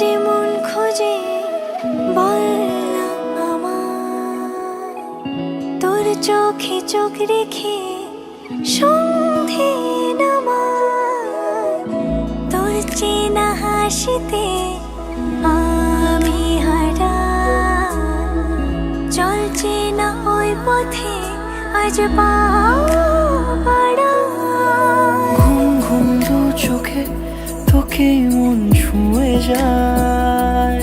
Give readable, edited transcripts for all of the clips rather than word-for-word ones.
যেমন খোঁজে বল না আমায়, তোর চোখে চোখ রেখে সন্ধে নামায়, তোর চেনা হাসিতে আমি হারাই, চলছে না ওই পথে আজ পা বাড়াই। ঘুম ঘুম দু চোখে তোকে মন ছুঁয়ে যায়,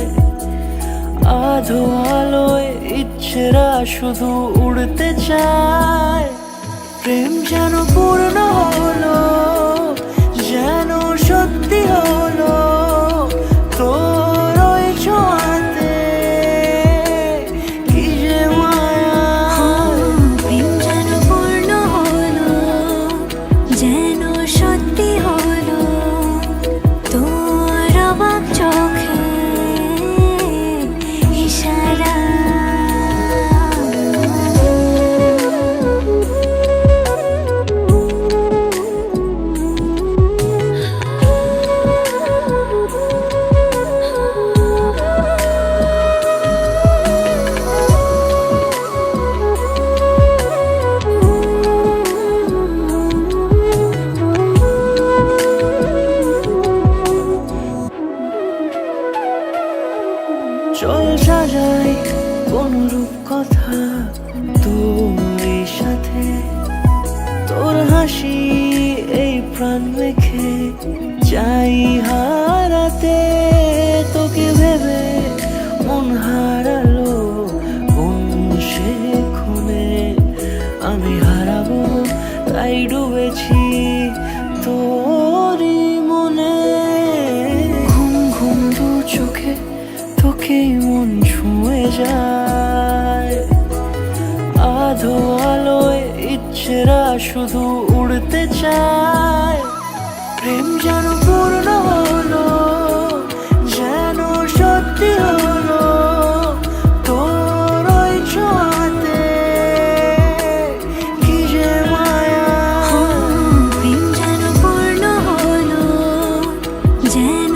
আধো আলোয় ইচ্ছেরা শুধু উড়তে চায়। প্রেম যেন পূর্ণ হলো, যেন সত্যি হলো, তোর ওই ছোঁয়াতে কি যে মায়া। প্রেম যেন পূর্ণ হলো, যেন সত্যি হলো, তোর অবাক চোখে ইশারা। চল সাজাই কোন রূপ কথা তোর সাথে, তোর হাসি এই প্রাণ মেখে চাই হারাতে। তোকে ভেবে মন হারালো কোন সে খুনে, আমি হারাবো তাই ডুবেছি তোরই মনে। ঘুম ঘুম দু চোখে তোকে মন ছুঁয়ে যায়, আধো আলোয় ইচ্ছেরা শুধু উড়তে চায়। প্রেম যেন পূর্ণ হলো, যেন সত্যি হলো, তোর ওই ছোঁয়াতে কি যে মায়া। প্রেম যেন পূর্ণ হলো, যেন